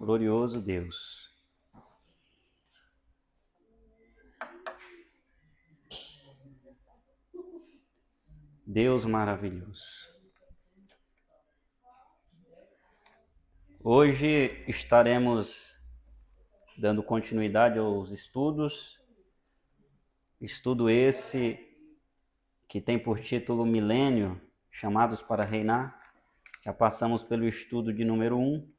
Glorioso Deus. Deus maravilhoso. Hoje estaremos dando continuidade aos estudos. Estudo esse que tem por título Milênio, chamados para reinar. Já passamos pelo estudo de número 1,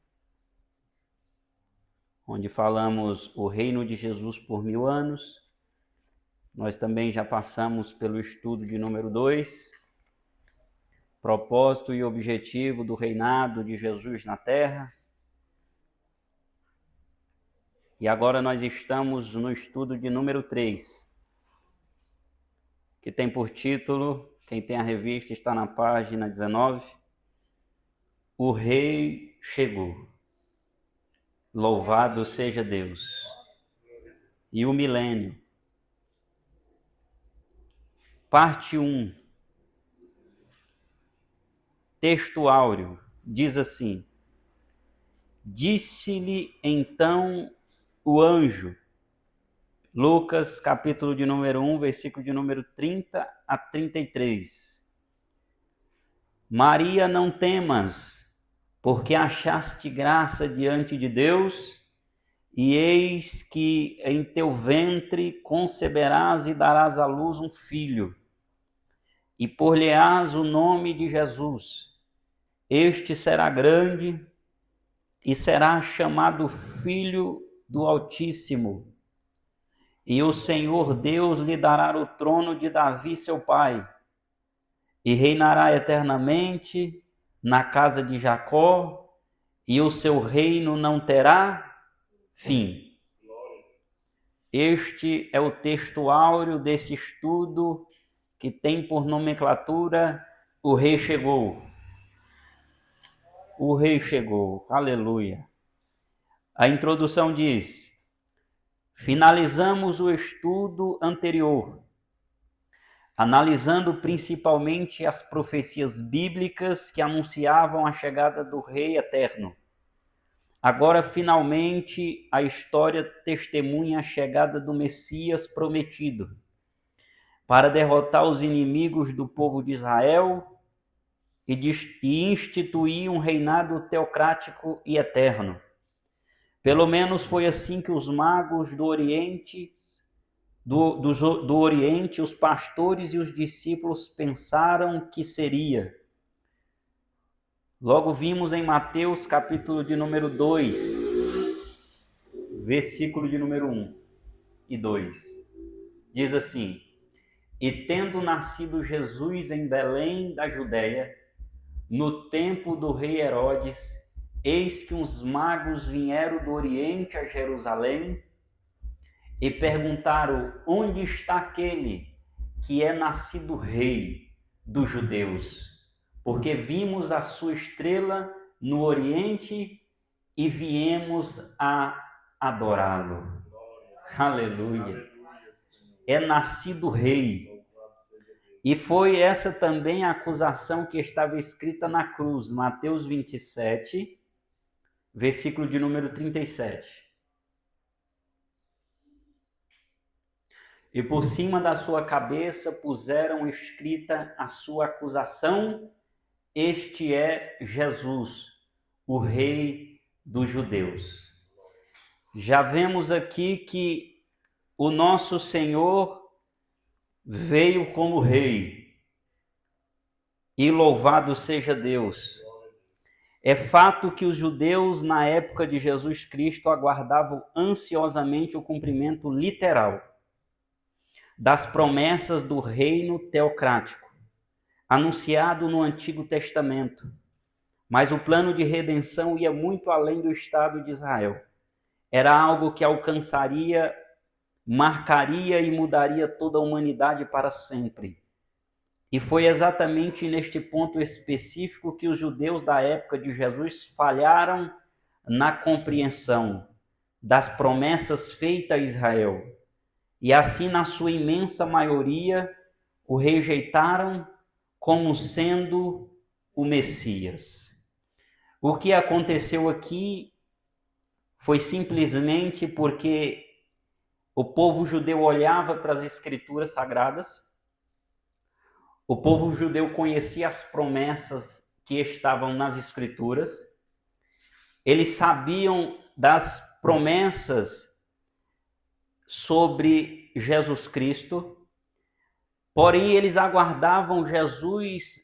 onde falamos o reino de Jesus por 1000 anos. Nós também já passamos pelo estudo de número 2, propósito e objetivo do reinado de Jesus na Terra. E agora nós estamos no estudo de número 3, que tem por título, quem tem a revista está na página 19, O Rei Chegou. Louvado seja Deus. E o milênio. Parte 1. Texto áureo. Diz assim: Disse-lhe então o anjo, Lucas, capítulo de número 1, versículo de número 30 a 33. Maria, não temas, porque achaste graça diante de Deus, e eis que em teu ventre conceberás e darás à luz um filho, e por-lhe-ás o nome de Jesus. Este será grande e será chamado Filho do Altíssimo. E o Senhor Deus lhe dará o trono de Davi, seu pai, e reinará eternamente na casa de Jacó, e o seu reino não terá fim. Este é o texto áureo desse estudo que tem por nomenclatura O Rei Chegou. O Rei chegou. Aleluia. A introdução diz: finalizamos o estudo anterior, analisando principalmente as profecias bíblicas que anunciavam a chegada do Rei Eterno. Agora, finalmente, a história testemunha a chegada do Messias prometido para derrotar os inimigos do povo de Israel e instituir um reinado teocrático e eterno. Pelo menos foi assim que os magos do Oriente, do Oriente, os pastores e os discípulos pensaram que seria. Logo vimos em Mateus, capítulo de número 2, versículo de número 1 e 2. Diz assim: E tendo nascido Jesus em Belém da Judéia, no tempo do rei Herodes, eis que uns magos vieram do Oriente a Jerusalém e perguntaram: onde está aquele que é nascido rei dos judeus? Porque vimos a sua estrela no Oriente e viemos a adorá-lo. Aleluia. É nascido rei. E foi essa também a acusação que estava escrita na cruz, Mateus 27, versículo de número 37. E por cima da sua cabeça puseram escrita a sua acusação: este é Jesus, o Rei dos Judeus. Já vemos aqui que o nosso Senhor veio como Rei. E louvado seja Deus. É fato que os judeus, na época de Jesus Cristo, aguardavam ansiosamente o cumprimento literal das promessas do reino teocrático, anunciado no Antigo Testamento. Mas o plano de redenção ia muito além do Estado de Israel. Era algo que alcançaria, marcaria e mudaria toda a humanidade para sempre. E foi exatamente neste ponto específico que os judeus da época de Jesus falharam na compreensão das promessas feitas a Israel. E assim, na sua imensa maioria, o rejeitaram como sendo o Messias. O que aconteceu aqui foi simplesmente porque o povo judeu olhava para as escrituras sagradas, o povo judeu conhecia as promessas que estavam nas escrituras, eles sabiam das promessas sobre Jesus Cristo, porém eles aguardavam Jesus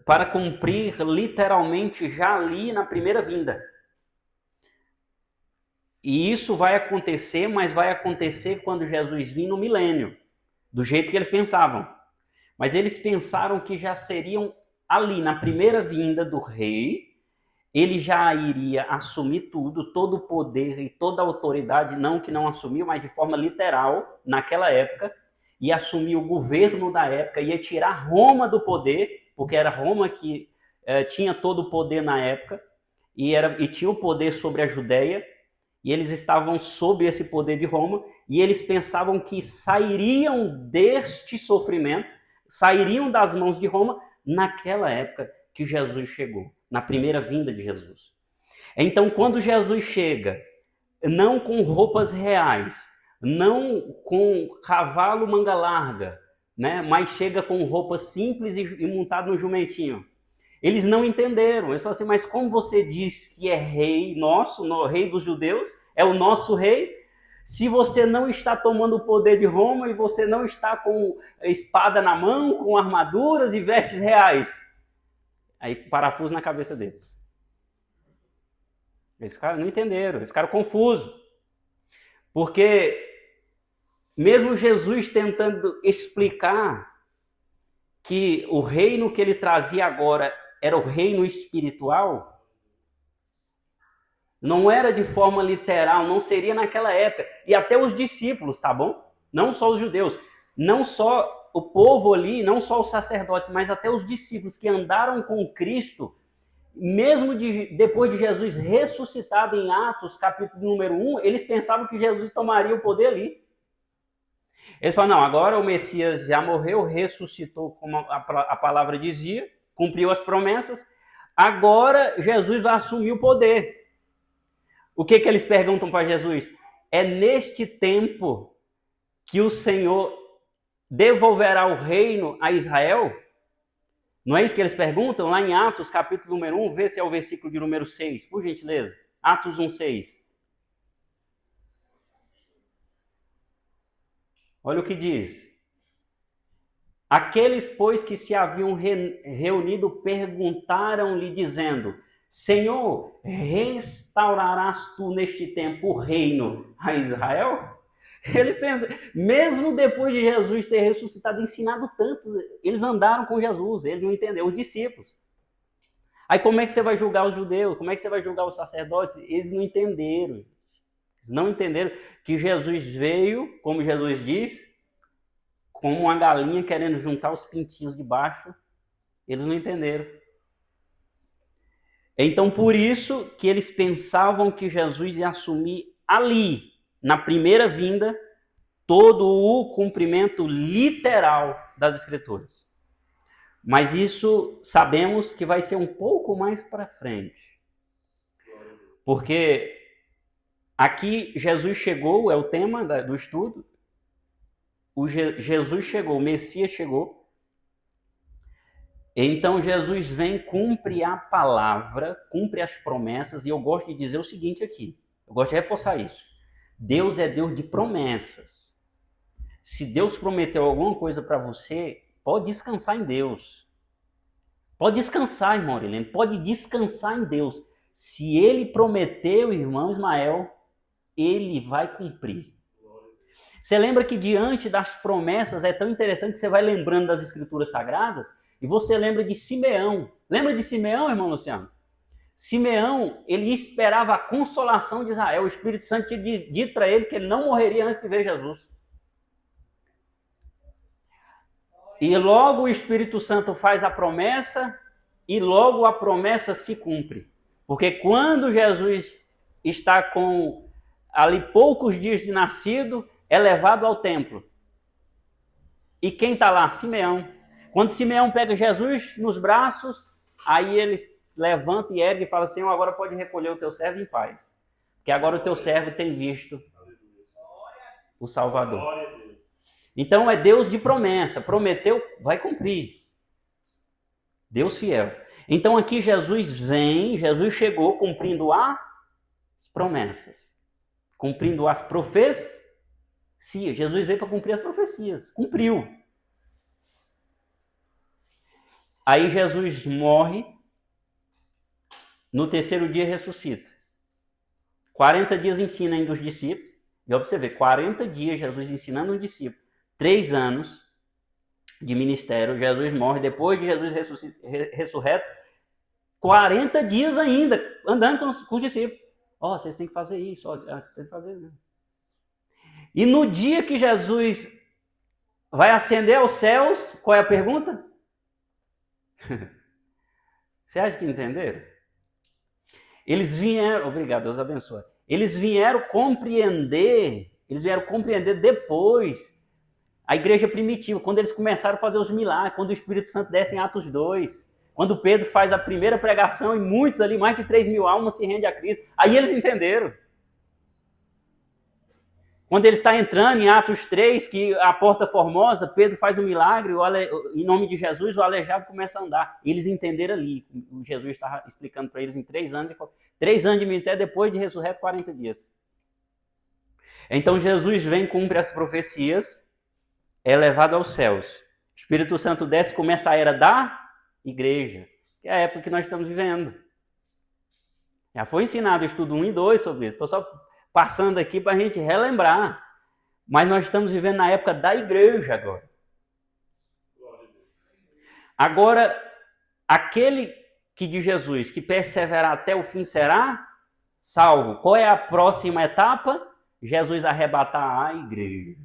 para cumprir literalmente já ali na primeira vinda. E isso vai acontecer, mas vai acontecer quando Jesus vir no milênio, do jeito que eles pensavam. Mas eles pensaram que já seriam ali, na primeira vinda do rei, ele já iria assumir tudo, todo o poder e toda a autoridade, não que não assumiu, mas de forma literal, naquela época, ia assumir o governo da época, ia tirar Roma do poder, porque era Roma que tinha todo o poder na época, e tinha o poder sobre a Judéia, e eles estavam sob esse poder de Roma, e eles pensavam que sairiam deste sofrimento, sairiam das mãos de Roma, naquela época que Jesus chegou, na primeira vinda de Jesus. Então, quando Jesus chega, não com roupas reais, não com cavalo manga larga, né, mas chega com roupa simples e montado no jumentinho. Eles não entenderam. Eles falaram assim, mas como você diz que é rei nosso, rei dos judeus, é o nosso rei, se você não está tomando o poder de Roma e você não está com espada na mão, com armaduras e vestes reais? Aí parafuso na cabeça deles. Eles ficaram, não entenderam, eles ficaram confusos. Porque mesmo Jesus tentando explicar que o reino que ele trazia agora era o reino espiritual, não era de forma literal, não seria naquela época. E até os discípulos, tá bom? Não só os judeus, não só o povo ali, não só os sacerdotes, mas até os discípulos que andaram com Cristo, mesmo depois de Jesus ressuscitado em Atos, capítulo número 1, eles pensavam que Jesus tomaria o poder ali. Eles falaram, não, agora o Messias já morreu, ressuscitou, como a palavra dizia, cumpriu as promessas, agora Jesus vai assumir o poder. O que eles perguntam para Jesus? É neste tempo que o Senhor devolverá o reino a Israel? Não é isso que eles perguntam? Lá em Atos, capítulo número 1, vê se é o versículo de número 6, por gentileza. Atos 1, 6. Olha o que diz. Aqueles, pois, que se haviam reunido, perguntaram-lhe, dizendo, Senhor, restaurarás tu neste tempo o reino a Israel? Eles pensam, mesmo depois de Jesus ter ressuscitado, ensinado tanto, eles andaram com Jesus, eles não entenderam, os discípulos. Aí como é que você vai julgar os judeus? Como é que você vai julgar os sacerdotes? Eles não entenderam. Eles não entenderam que Jesus veio, como Jesus diz, como uma galinha querendo juntar os pintinhos de baixo. Eles não entenderam. Então, por isso que eles pensavam que Jesus ia assumir ali, na primeira vinda, todo o cumprimento literal das Escrituras. Mas isso sabemos que vai ser um pouco mais para frente. Porque aqui Jesus chegou, é o tema do estudo. Jesus chegou, o Messias chegou. Então Jesus vem, cumpre a palavra, cumpre as promessas, e eu gosto de dizer o seguinte aqui, eu gosto de reforçar isso. Deus é Deus de promessas. Se Deus prometeu alguma coisa para você, pode descansar em Deus. Pode descansar, irmão Aureliano, pode descansar em Deus. Se Ele prometeu, irmão Ismael, Ele vai cumprir. Você lembra que diante das promessas, é tão interessante que você vai lembrando das Escrituras Sagradas, e você lembra de Simeão. Lembra de Simeão, irmão Luciano? Simeão, ele esperava a consolação de Israel. O Espírito Santo tinha dito para ele que ele não morreria antes de ver Jesus. E logo o Espírito Santo faz a promessa e logo a promessa se cumpre. Porque quando Jesus está com ali poucos dias de nascido, é levado ao templo. E quem está lá? Simeão. Quando Simeão pega Jesus nos braços, aí ele levanta e ergue e fala, Senhor, agora pode recolher o teu servo em paz. que agora o teu servo tem visto o Salvador. Então é Deus de promessa, prometeu, vai cumprir. Deus fiel. Então aqui Jesus vem, Jesus chegou cumprindo as promessas, cumprindo as profecias. Jesus veio para cumprir as profecias, cumpriu. Aí Jesus morre, no terceiro dia ressuscita. 40 dias ensina ainda os discípulos. E ó, pra você ver, 40 dias Jesus ensinando os discípulos. 3 anos de ministério. Jesus morre, depois de Jesus ressurreto, 40 dias ainda, andando com os discípulos. Ó, vocês têm que fazer isso, ó, tem que fazer isso. E no dia que Jesus vai ascender aos céus, qual é a pergunta? Você acha que entenderam? Eles vieram, obrigado, Deus abençoe. Eles vieram compreender depois a igreja primitiva, quando eles começaram a fazer os milagres, quando o Espírito Santo desce em Atos 2, quando Pedro faz a primeira pregação e muitos ali, mais de 3.000 almas se rendem a Cristo. Aí eles entenderam. Quando ele está entrando em Atos 3, que a porta formosa, Pedro faz um milagre, em nome de Jesus, o aleijado começa a andar. Eles entenderam ali. Jesus estava explicando para eles em 3 anos. 3 anos de ministério, depois de ressurreto, 40 dias. Então Jesus vem, cumpre as profecias, é levado aos céus. O Espírito Santo desce e começa a era da igreja, que é a época que nós estamos vivendo. Já foi ensinado o estudo 1 e 2 sobre isso. Estou só passando aqui para a gente relembrar. Mas nós estamos vivendo na época da igreja agora. Agora, aquele que de Jesus, que perseverar até o fim, será salvo. Qual é a próxima etapa? Jesus arrebatar a igreja.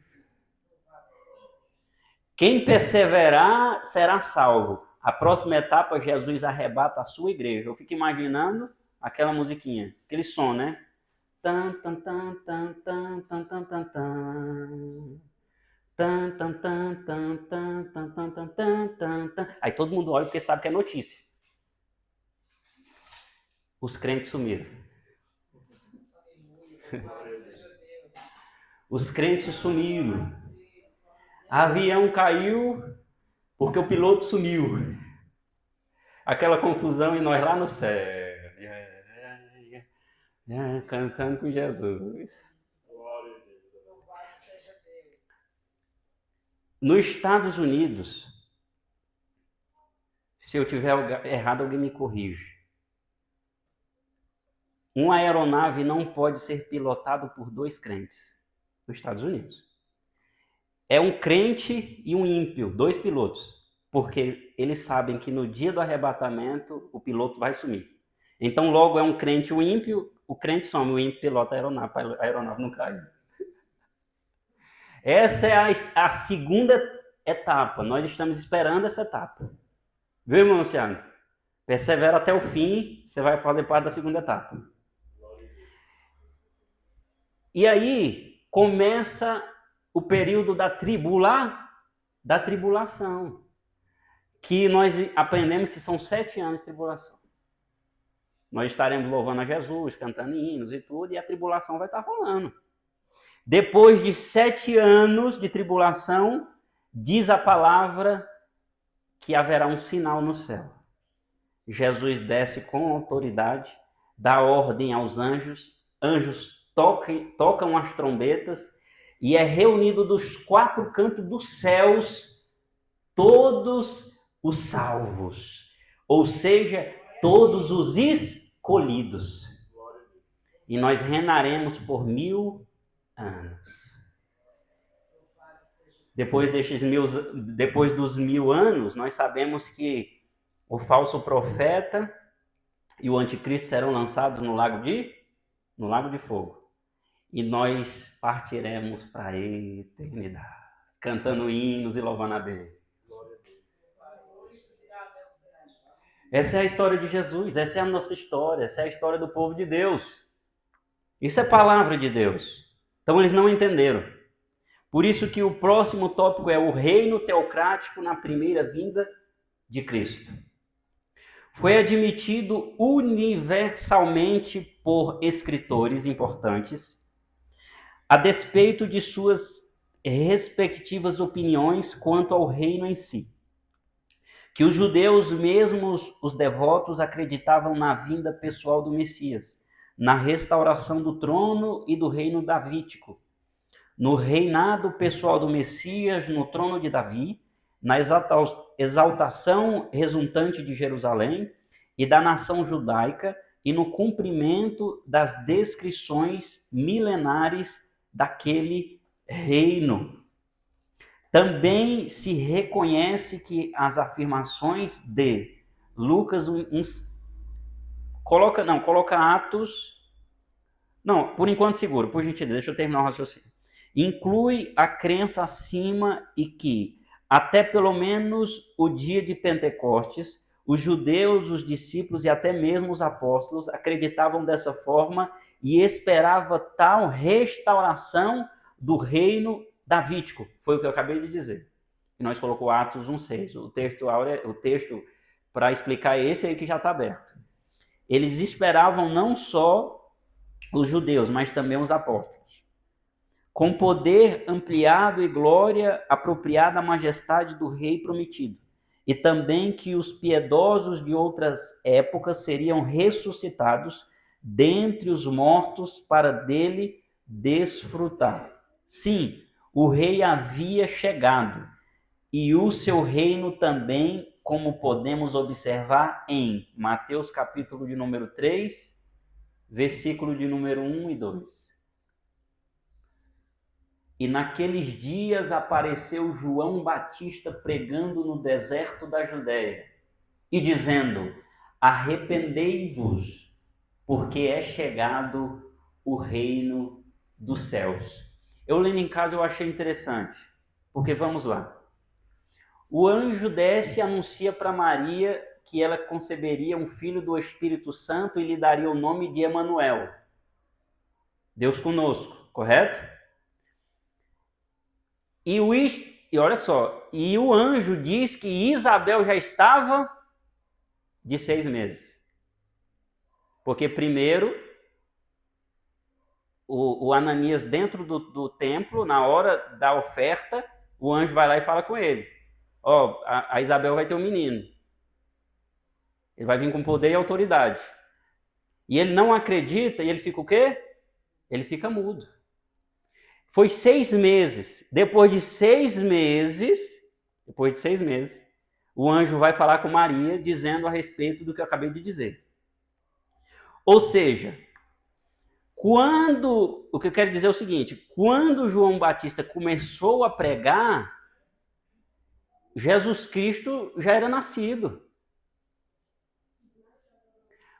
Quem perseverar será salvo. A próxima etapa, Jesus arrebata a sua igreja. Eu fico imaginando aquela musiquinha, aquele som, né? Tan, tan, tan, tan, tan, tan, tan, tan, tan. Tan, tan, tan, tan, tan, tan, tan, tan, tan, tan, tan. Aí todo mundo olha porque sabe que é notícia. Os crentes sumiram. Os crentes sumiram. Avião caiu porque o piloto sumiu. Aquela confusão e nós lá no céu. Cantando com Jesus. Nos Estados Unidos, se eu tiver errado, alguém me corrige. Uma aeronave não pode ser pilotada por 2 crentes. Nos Estados Unidos. É um crente e um ímpio, 2 pilotos. Porque eles sabem que no dia do arrebatamento, o piloto vai sumir. Então, logo é um crente e um ímpio, o crente some, o ímpio pilota a aeronave não cai. Essa é a segunda etapa. Nós estamos esperando essa etapa. Viu, irmão Luciano? Persevera até o fim, você vai fazer parte da segunda etapa. E aí começa o período da tribulação. Que nós aprendemos que são 7 anos de tribulação. Nós estaremos louvando a Jesus, cantando hinos e tudo, e a tribulação vai estar rolando. Depois de 7 anos de tribulação, diz a palavra que haverá um sinal no céu. Jesus desce com autoridade, dá ordem aos anjos, anjos tocam as trombetas, e é reunido dos 4 cantos dos céus todos os salvos, ou seja, todos os escolhidos. E nós reinaremos por 1000 anos. Depois dos 1000 anos, nós sabemos que o falso profeta e o anticristo serão lançados no lago de fogo. E nós partiremos para a eternidade, cantando hinos e louvando a Deus. Essa é a história de Jesus, essa é a nossa história, essa é a história do povo de Deus. Isso é palavra de Deus. Então eles não entenderam. Por isso que o próximo tópico é o reino teocrático na primeira vinda de Cristo. Foi admitido universalmente por escritores importantes, a despeito de suas respectivas opiniões quanto ao reino em si. Que os judeus, mesmo os devotos, acreditavam na vinda pessoal do Messias, na restauração do trono e do reino davídico, no reinado pessoal do Messias no trono de Davi, na exaltação resultante de Jerusalém e da nação judaica e no cumprimento das descrições milenares daquele reino. Também se reconhece que as afirmações de Lucas coloca Atos. Não, por enquanto seguro, por gentileza, deixa eu terminar o raciocínio. Inclui a crença acima e que, até pelo menos o dia de Pentecostes, os judeus, os discípulos e até mesmo os apóstolos acreditavam dessa forma e esperava tal restauração do reino davídico. Foi o que eu acabei de dizer. E nós colocamos Atos 1,6. O texto para explicar esse aí que já está aberto. Eles esperavam não só os judeus, mas também os apóstolos. Com poder ampliado e glória apropriada à majestade do rei prometido. E também que os piedosos de outras épocas seriam ressuscitados dentre os mortos para dele desfrutar. Sim, o rei havia chegado, e o seu reino também, como podemos observar em Mateus capítulo de número 3, versículo de número 1 e 2. E naqueles dias apareceu João Batista pregando no deserto da Judéia e dizendo: arrependei-vos, porque é chegado o reino dos céus. Eu lendo em casa eu achei interessante, porque vamos lá. O anjo desce e anuncia para Maria que ela conceberia um filho do Espírito Santo e lhe daria o nome de Emanuel. Deus conosco, correto? E olha só, e o anjo diz que Isabel já estava de 6 meses. Porque primeiro, o Ananias dentro do templo, na hora da oferta, o anjo vai lá e fala com ele. A Isabel vai ter um menino. Ele vai vir com poder e autoridade. E ele não acredita e ele fica o quê? Ele fica mudo. Foi 6 meses. Depois de 6 meses, o anjo vai falar com Maria, dizendo a respeito do que eu acabei de dizer. Ou seja, o que eu quero dizer é o seguinte, quando João Batista começou a pregar, Jesus Cristo já era nascido.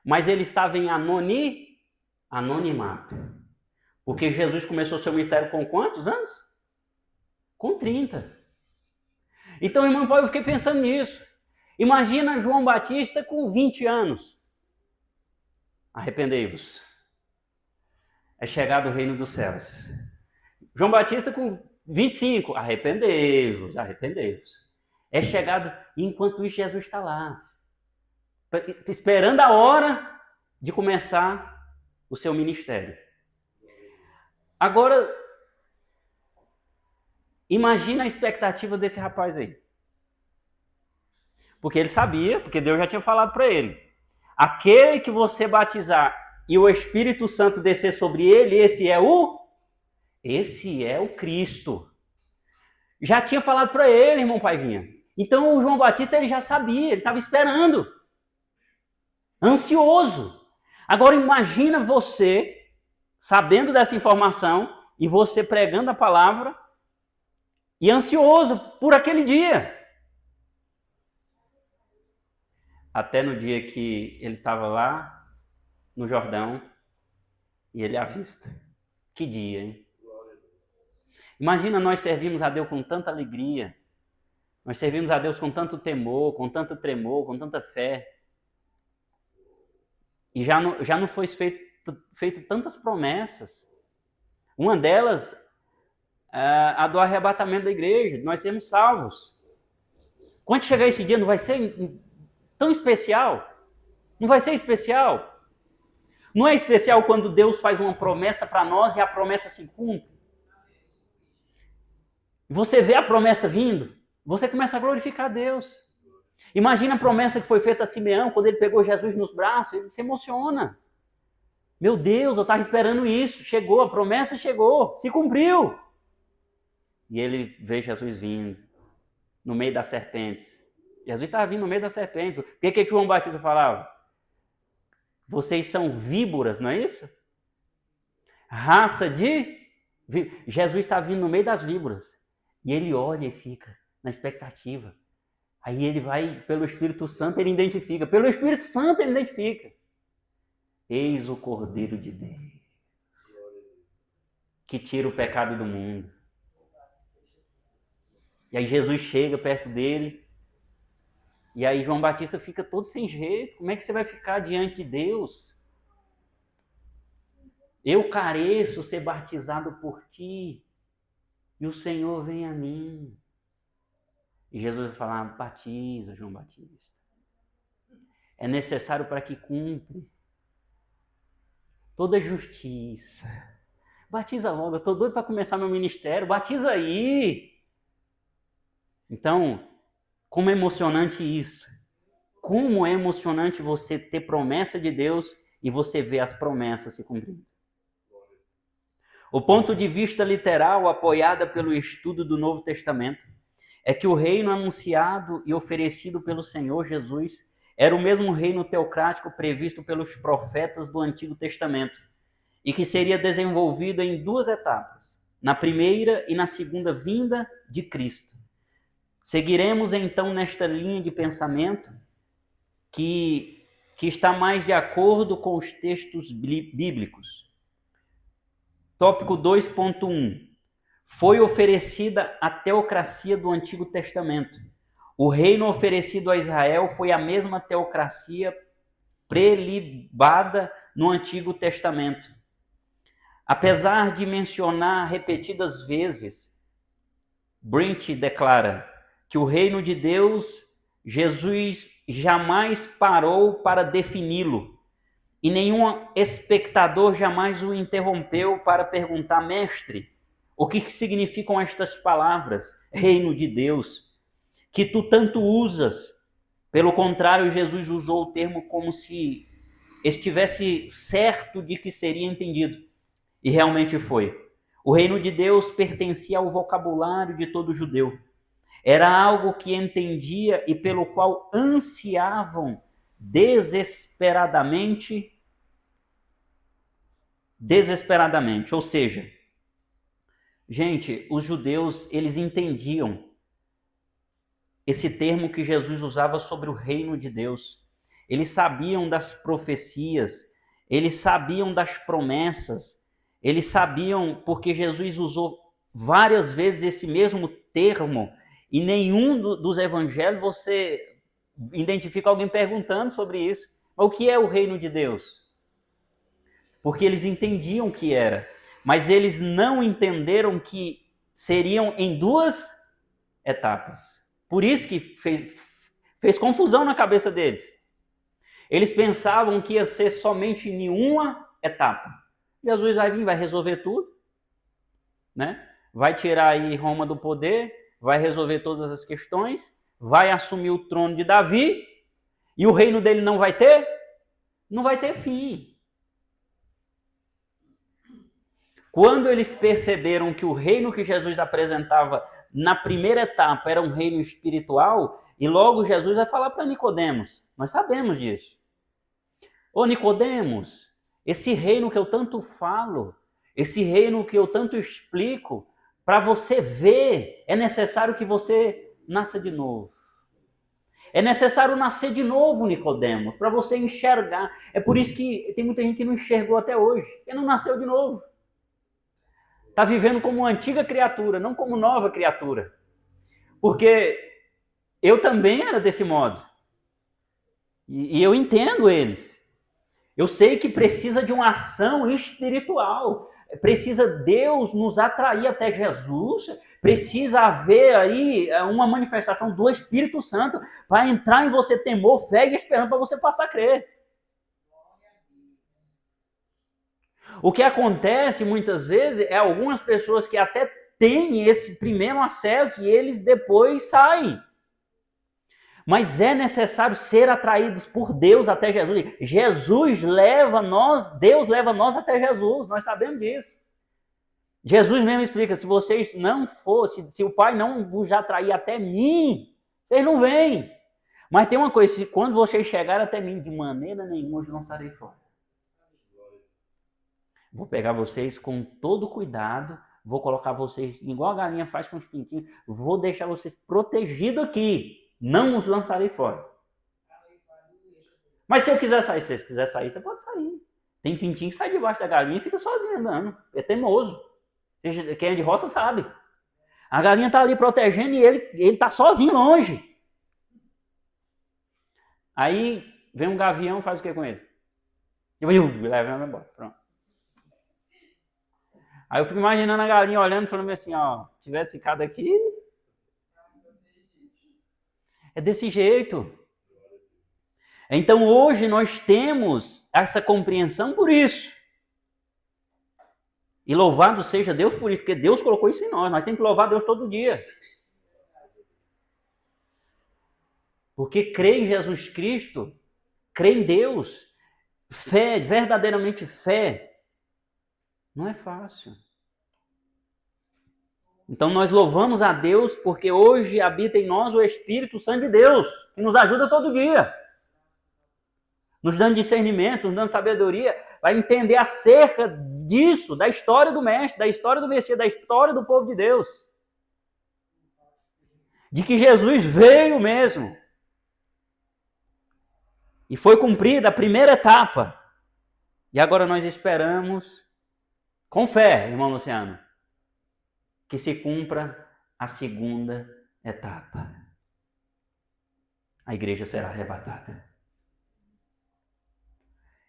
Mas ele estava em anonimato. Porque Jesus começou seu ministério com quantos anos? Com 30. Então, irmão Paulo, eu fiquei pensando nisso. Imagina João Batista com 20 anos. Arrependei-vos. É chegado o reino dos céus. João Batista com 25. Arrependei-vos. É chegado, enquanto isso Jesus está lá. Esperando a hora de começar o seu ministério. Agora, imagina a expectativa desse rapaz aí. Porque ele sabia, porque Deus já tinha falado para ele. Aquele que você batizar e o Espírito Santo descer sobre ele, esse é o Cristo. Já tinha falado para ele, irmão Paivinha. Então o João Batista ele já sabia, ele estava esperando. Ansioso. Agora imagina você sabendo dessa informação e você pregando a palavra e ansioso por aquele dia. Até no dia que ele estava lá no Jordão e ele avista. Que dia, hein? Imagina nós servimos a Deus com tanta alegria, nós servimos a Deus com tanto temor, com tanto tremor, com tanta fé. E já não foi feito tantas promessas. Uma delas, a do arrebatamento da igreja, nós sermos salvos. Quando chegar esse dia, não vai ser tão especial? Não vai ser especial? Não é especial quando Deus faz uma promessa para nós e a promessa se cumpre? Você vê a promessa vindo, você começa a glorificar a Deus. Imagina a promessa que foi feita a Simeão, quando ele pegou Jesus nos braços, ele se emociona. Meu Deus, eu estava esperando isso, chegou, a promessa chegou, se cumpriu. E ele vê Jesus vindo, no meio das serpentes. Jesus estava vindo no meio das serpentes. O que João Batista falava? Vocês são víboras, não é isso? Raça de... Jesus está vindo no meio das víboras. E ele olha e fica na expectativa. Aí ele vai, pelo Espírito Santo, ele identifica. Pelo Espírito Santo, ele identifica. Eis o Cordeiro de Deus, que tira o pecado do mundo. E aí Jesus chega perto dele. E aí João Batista fica todo sem jeito. Como é que você vai ficar diante de Deus? Eu careço ser batizado por ti. E o Senhor vem a mim. E Jesus vai falar, batiza, João Batista. É necessário para que cumpra toda justiça. Batiza logo, eu estou doido para começar meu ministério. Batiza aí. Então, como é emocionante isso. Como é emocionante você ter promessa de Deus e você ver as promessas se cumprindo. O ponto de vista literal, apoiada pelo estudo do Novo Testamento, é que o reino anunciado e oferecido pelo Senhor Jesus era o mesmo reino teocrático previsto pelos profetas do Antigo Testamento e que seria desenvolvido em duas etapas, na primeira e na segunda vinda de Cristo. Seguiremos então nesta linha de pensamento que está mais de acordo com os textos bíblicos. Tópico 2.1. Foi oferecida a teocracia do Antigo Testamento. O reino oferecido a Israel foi a mesma teocracia prelibada no Antigo Testamento. Apesar de mencionar repetidas vezes, Brent declara que o reino de Deus, Jesus jamais parou para defini-lo. E nenhum espectador jamais o interrompeu para perguntar, mestre, o que significam estas palavras, reino de Deus, que tu tanto usas? Pelo contrário, Jesus usou o termo como se estivesse certo de que seria entendido. E realmente foi. O reino de Deus pertencia ao vocabulário de todo judeu. Era algo que entendia e pelo qual ansiavam desesperadamente, ou seja, gente, os judeus, eles entendiam esse termo que Jesus usava sobre o reino de Deus. Eles sabiam das profecias, eles sabiam das promessas, eles sabiam porque Jesus usou várias vezes esse mesmo termo e nenhum dos evangelhos você identifica alguém perguntando sobre isso. Mas o que é o reino de Deus? Porque eles entendiam o que era, mas eles não entenderam que seriam em duas etapas. Por isso que fez confusão na cabeça deles. Eles pensavam que ia ser somente em uma etapa. Jesus vai vir, vai resolver tudo, né? Vai tirar aí Roma do poder, vai resolver todas as questões, vai assumir o trono de Davi e o reino dele não vai ter fim. Quando eles perceberam que o reino que Jesus apresentava na primeira etapa era um reino espiritual, e logo Jesus vai falar para Nicodemos, nós sabemos disso. Ô Nicodemos, esse reino que eu tanto falo, esse reino que eu tanto explico, para você ver, é necessário que você nasça de novo. É necessário nascer de novo, Nicodemos, para você enxergar. É por isso que tem muita gente que não enxergou até hoje, porque não nasceu de novo. Está vivendo como uma antiga criatura, não como nova criatura. Porque eu também era desse modo. E eu entendo eles. Eu sei que precisa de uma ação espiritual. Precisa Deus nos atrair até Jesus. Precisa haver aí uma manifestação do Espírito Santo para entrar em você temor, fé e esperança para você passar a crer. O que acontece muitas vezes é algumas pessoas que até têm esse primeiro acesso e eles depois saem. Mas é necessário ser atraídos por Deus até Jesus. Jesus leva nós, Deus leva nós até Jesus, nós sabemos disso. Jesus mesmo explica, se vocês não fossem, se o Pai não vos atrair até mim, vocês não vêm. Mas tem uma coisa, se quando vocês chegarem até mim, de maneira nenhuma os lançarei fora. Vou pegar vocês com todo cuidado, vou colocar vocês, igual a galinha faz com os pintinhos, vou deixar vocês protegidos aqui, não os lançarei fora. Mas se eu quiser sair, se vocês quiserem sair, você pode sair. Tem pintinho que sai debaixo da galinha e fica sozinho andando, é teimoso. Quem é de roça sabe. A galinha está ali protegendo e ele está sozinho longe. Aí vem um gavião e faz o que com ele? Leva ele embora, pronto. Aí eu fico imaginando a galinha olhando e falando assim, ó, tivesse ficado aqui... É desse jeito. Então hoje nós temos essa compreensão por isso. E louvado seja Deus por isso, porque Deus colocou isso em nós. Nós temos que louvar Deus todo dia. Porque crer em Jesus Cristo, crer em Deus, fé, verdadeiramente fé, não é fácil. Então nós louvamos a Deus porque hoje habita em nós o Espírito Santo de Deus, que nos ajuda todo dia. Nos dando discernimento, nos dando sabedoria, para entender acerca disso, da história do Mestre, da história do Messias, da história do povo de Deus. De que Jesus veio mesmo. E foi cumprida a primeira etapa. E agora nós esperamos, com fé, irmão Luciano, que se cumpra a segunda etapa. A igreja será arrebatada.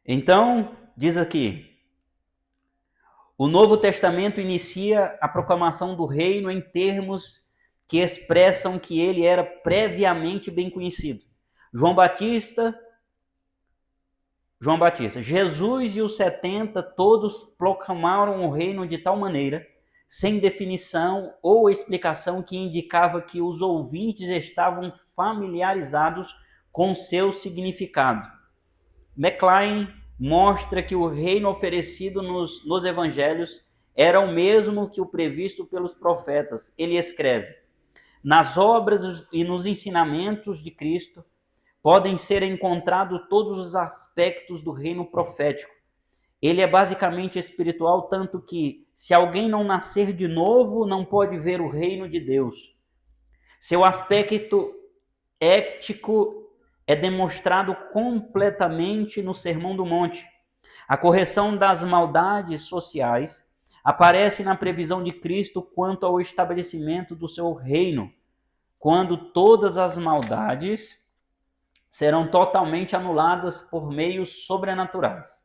Então, diz aqui, o Novo Testamento inicia a proclamação do reino em termos que expressam que ele era previamente bem conhecido. João Batista, Jesus e os 70 todos proclamaram o reino de tal maneira, sem definição ou explicação que indicava que os ouvintes estavam familiarizados com seu significado. McLean mostra que o reino oferecido nos evangelhos era o mesmo que o previsto pelos profetas. Ele escreve, nas obras e nos ensinamentos de Cristo podem ser encontrados todos os aspectos do reino profético. Ele é basicamente espiritual, tanto que, se alguém não nascer de novo, não pode ver o reino de Deus. Seu aspecto ético é demonstrado completamente no Sermão do Monte. A correção das maldades sociais aparece na previsão de Cristo quanto ao estabelecimento do seu reino, quando todas as maldades serão totalmente anuladas por meios sobrenaturais.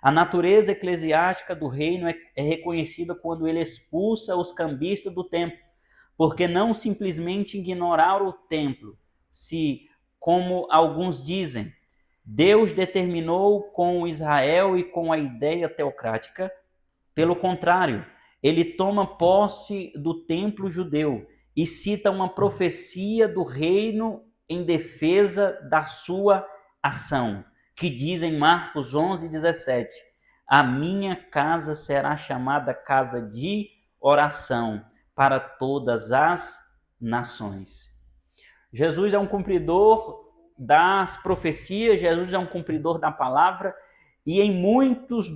A natureza eclesiástica do reino é reconhecida quando ele expulsa os cambistas do templo, porque não simplesmente ignorar o templo, se, como alguns dizem, Deus determinou com Israel e com a ideia teocrática. Pelo contrário, ele toma posse do templo judeu e cita uma profecia do reino em defesa da sua ação, que diz em Marcos 11:17, a minha casa será chamada casa de oração para todas as nações. Jesus é um cumpridor das profecias, Jesus é um cumpridor da palavra, e em muitos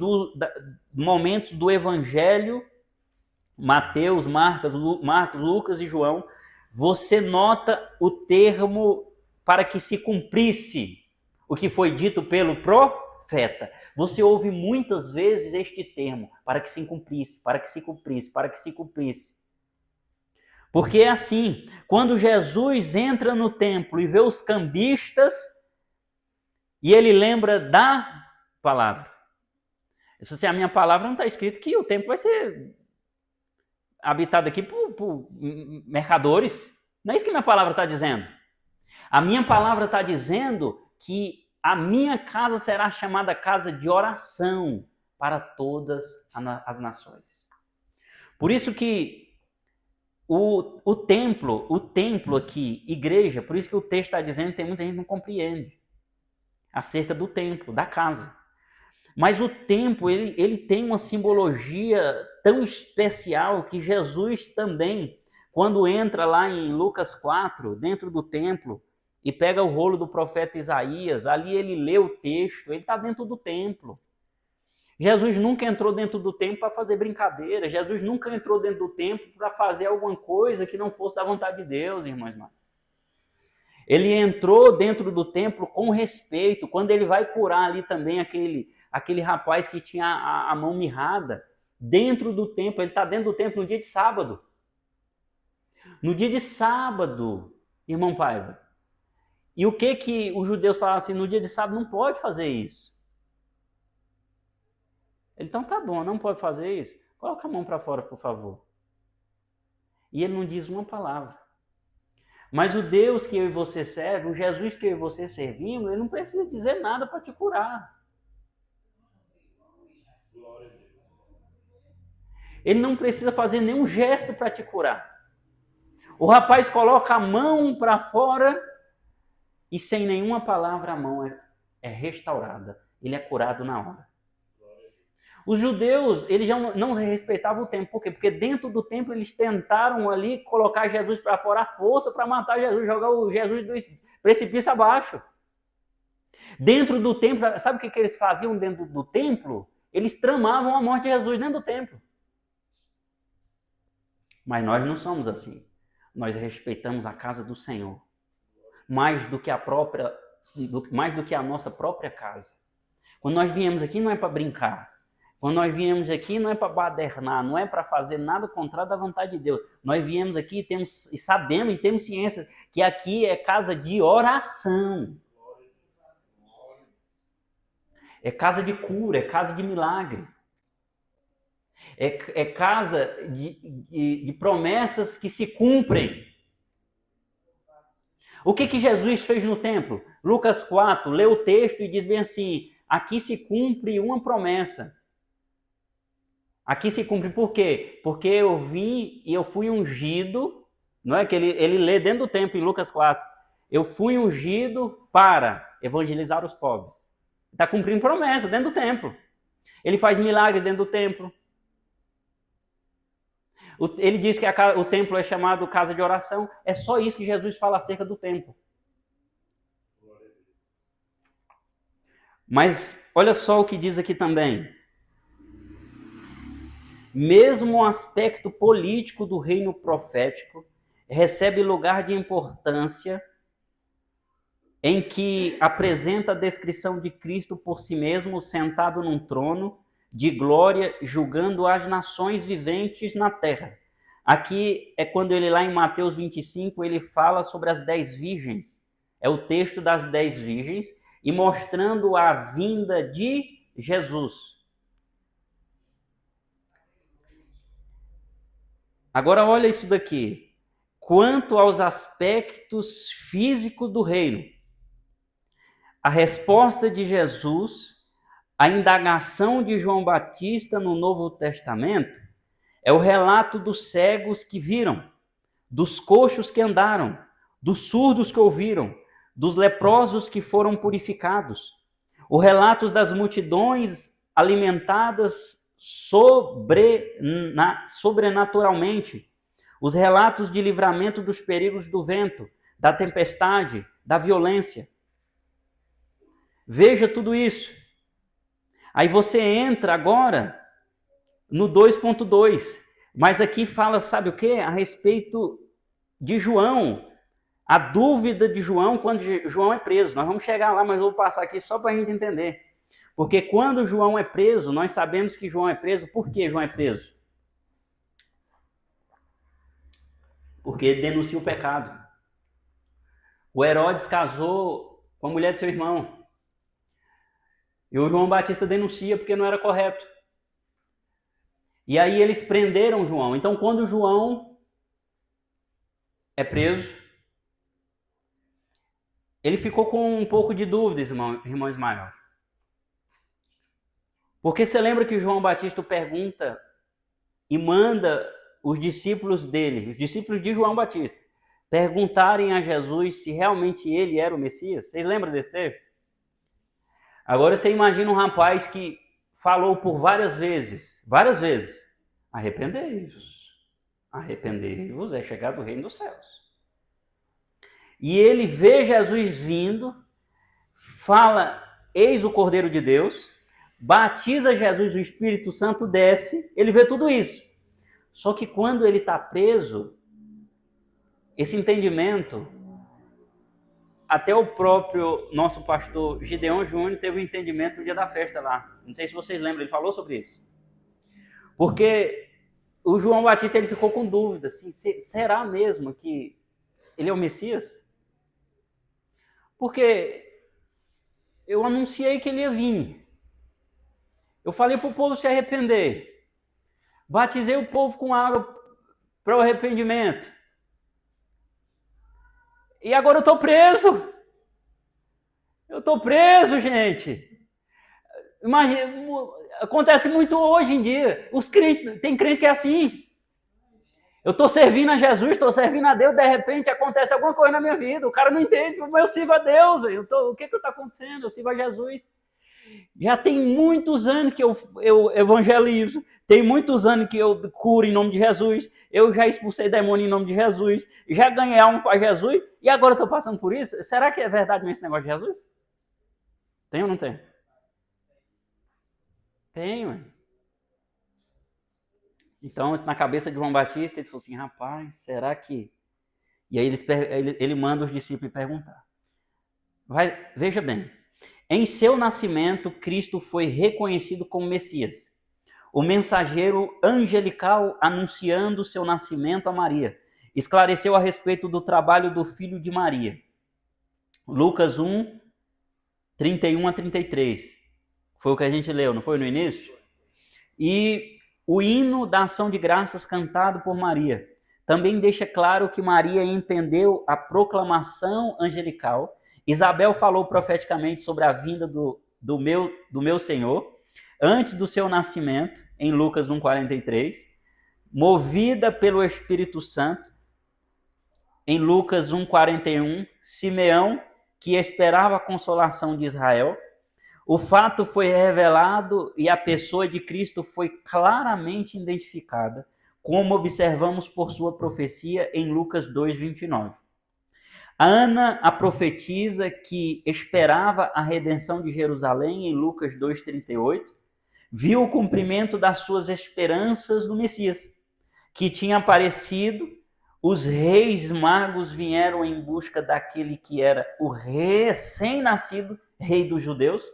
momentos do Evangelho, Mateus, Marcos, Lucas e João, você nota o termo para que se cumprisse o que foi dito pelo profeta. Você ouve muitas vezes este termo, para que se cumprisse, para que se cumprisse, para que se cumprisse. Porque é assim, quando Jesus entra no templo e vê os cambistas, e ele lembra da palavra. Ele diz assim, a minha palavra não está escrito que o templo vai ser habitado aqui por mercadores. Não é isso que minha palavra está dizendo. A minha palavra está dizendo que a minha casa será chamada casa de oração para todas as nações. Por isso que o templo aqui, igreja, por isso que o texto está dizendo que tem muita gente que não compreende acerca do templo, da casa. Mas o templo, ele tem uma simbologia tão especial que Jesus também, quando entra lá em Lucas 4, dentro do templo, e pega o rolo do profeta Isaías, ali ele lê o texto, ele está dentro do templo. Jesus nunca entrou dentro do templo para fazer brincadeira, Jesus nunca entrou dentro do templo para fazer alguma coisa que não fosse da vontade de Deus, irmãos. Ele entrou dentro do templo com respeito, quando ele vai curar ali também aquele rapaz que tinha a mão mirrada, dentro do templo, ele está dentro do templo no dia de sábado. No dia de sábado, irmão Paiva. E o que os judeus falavam assim, no dia de sábado não pode fazer isso. Ele, então tá bom, não pode fazer isso? Coloca a mão para fora, por favor. E ele não diz uma palavra. Mas o Deus que eu e você serve, o Jesus que eu e você servimos, ele não precisa dizer nada para te curar. Ele não precisa fazer nenhum gesto para te curar. O rapaz coloca a mão para fora e sem nenhuma palavra a mão é restaurada. Ele é curado na hora. Os judeus, eles já não respeitavam o templo. Por quê? Porque dentro do templo eles tentaram ali colocar Jesus para fora à força para matar Jesus, jogar o Jesus do precipício abaixo. Dentro do templo, sabe o que eles faziam dentro do templo? Eles tramavam a morte de Jesus dentro do templo. Mas nós não somos assim. Nós respeitamos a casa do Senhor. Mais do que a nossa própria casa. Quando nós viemos aqui não é para brincar. Quando nós viemos aqui não é para badernar, não é para fazer nada contrário da vontade de Deus. Nós viemos aqui e sabemos e temos ciência que aqui é casa de oração. É casa de cura, é casa de milagre. É casa de promessas que se cumprem. O que Jesus fez no templo? Lucas 4, lê o texto e diz bem assim, aqui se cumpre uma promessa. Aqui se cumpre por quê? Porque eu vim e eu fui ungido, não é que ele lê dentro do templo em Lucas 4, eu fui ungido para evangelizar os pobres. Está cumprindo promessa dentro do templo. Ele faz milagres dentro do templo. Ele diz que o templo é chamado casa de oração. É só isso que Jesus fala acerca do templo. Mas olha só o que diz aqui também. Mesmo o aspecto político do reino profético recebe lugar de importância em que apresenta a descrição de Cristo por si mesmo sentado num trono de glória, julgando as nações viventes na terra. Aqui é quando ele lá em Mateus 25, ele fala sobre as 10 virgens. É o texto das 10 virgens e mostrando a vinda de Jesus. Agora olha isso daqui. Quanto aos aspectos físicos do reino, a resposta de Jesus, a indagação de João Batista no Novo Testamento, é o relato dos cegos que viram, dos coxos que andaram, dos surdos que ouviram, dos leprosos que foram purificados, o relato das multidões alimentadas sobrenaturalmente, os relatos de livramento dos perigos do vento, da tempestade, da violência. Veja tudo isso. Aí você entra agora no 2.2, mas aqui fala, sabe o quê? A respeito de João, a dúvida de João quando João é preso. Nós vamos chegar lá, mas eu vou passar aqui só para a gente entender. Porque quando João é preso, nós sabemos que João é preso. Por que João é preso? Porque ele denuncia o pecado. O Herodes casou com a mulher de seu irmão. E o João Batista denuncia porque não era correto. E aí eles prenderam João. Então, quando João é preso, ele ficou com um pouco de dúvidas, irmão Ismael. Porque você lembra que João Batista pergunta e manda os discípulos dele, os discípulos de João Batista, perguntarem a Jesus se realmente ele era o Messias? Vocês lembram desse texto? Agora você imagina um rapaz que falou por várias vezes, arrependei-vos, é chegado o reino dos céus. E ele vê Jesus vindo, fala, eis o Cordeiro de Deus, batiza Jesus, o Espírito Santo desce, ele vê tudo isso. Só que quando ele está preso, esse entendimento, até o próprio nosso pastor Gideon Júnior teve um entendimento no dia da festa lá. Não sei se vocês lembram, ele falou sobre isso. Porque o João Batista ele ficou com dúvida, assim, será mesmo que ele é o Messias? Porque eu anunciei que ele ia vir. Eu falei para o povo se arrepender. Batizei o povo com água para o arrependimento. E agora eu estou preso. Eu estou preso, gente. Imagina, acontece muito hoje em dia. Tem crente que é assim. Eu estou servindo a Jesus, estou servindo a Deus, de repente acontece alguma coisa na minha vida. O cara não entende, mas eu sirvo a Deus. O que está acontecendo? Eu sirvo a Jesus. Já tem muitos anos que eu evangelizo, tem muitos anos que eu curo em nome de Jesus, eu já expulsei demônio em nome de Jesus, já ganhei alma para Jesus, e agora eu estou passando por isso? Será que é verdade mesmo esse negócio de Jesus? Tem ou não tem? Tem, ué. Então, na cabeça de João Batista, ele falou assim, rapaz, será que... E aí ele manda os discípulos perguntar. Veja bem, em seu nascimento, Cristo foi reconhecido como Messias, o mensageiro angelical anunciando seu nascimento a Maria. Esclareceu a respeito do trabalho do filho de Maria. Lucas 1, 31 a 33. Foi o que a gente leu, não foi no início? E o hino da ação de graças cantado por Maria também deixa claro que Maria entendeu a proclamação angelical. Isabel falou profeticamente sobre a vinda do meu Senhor, antes do seu nascimento, em Lucas 1,43, movida pelo Espírito Santo, em Lucas 1,41, Simeão, que esperava a consolação de Israel. O fato foi revelado e a pessoa de Cristo foi claramente identificada, como observamos por sua profecia em Lucas 2,29. Ana, a profetisa que esperava a redenção de Jerusalém, em Lucas 2,38, viu o cumprimento das suas esperanças no Messias, que tinha aparecido. Os reis magos vieram em busca daquele que era o recém-nascido rei dos judeus,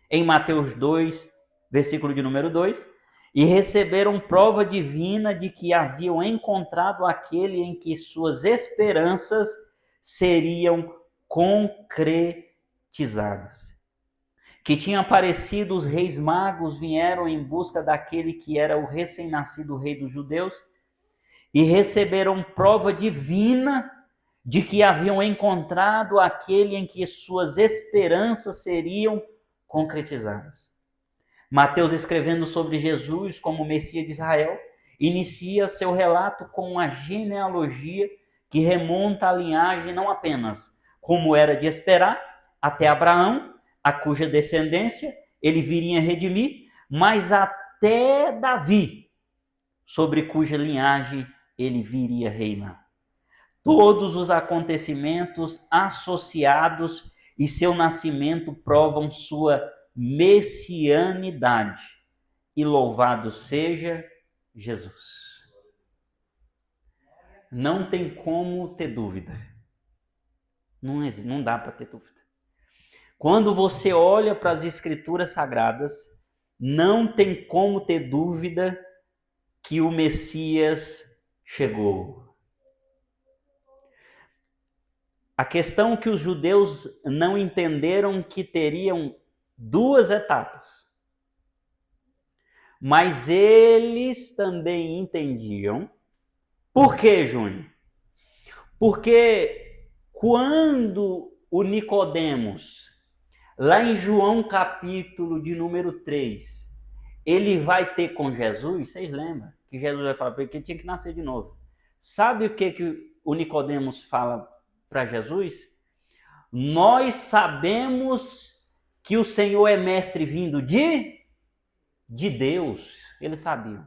em Mateus 2, versículo de número 2, e receberam prova divina de que haviam encontrado aquele em que suas esperanças seriam concretizadas. Que tinha aparecido, os reis magos vieram em busca daquele que era o recém-nascido rei dos judeus e receberam prova divina de que haviam encontrado aquele em que suas esperanças seriam concretizadas. Mateus, escrevendo sobre Jesus como Messias de Israel, inicia seu relato com uma genealogia que remonta à linhagem não apenas, como era de esperar, até Abraão, a cuja descendência ele viria redimir, mas até Davi, sobre cuja linhagem ele viria reinar. Todos os acontecimentos associados e seu nascimento provam sua messianidade. E louvado seja Jesus. Não tem como ter dúvida. Não dá para ter dúvida. Quando você olha para as Escrituras Sagradas, não tem como ter dúvida que o Messias chegou. A questão que os judeus não entenderam que teriam duas etapas. Mas eles também entendiam. Por quê, Júnior? Porque quando o Nicodemos, lá em João capítulo de número 3, ele vai ter com Jesus, vocês lembram que Jesus vai falar para ele que ele tinha que nascer de novo. Sabe o que o Nicodemos fala para Jesus? Nós sabemos que o Senhor é mestre vindo de Deus. Eles sabiam.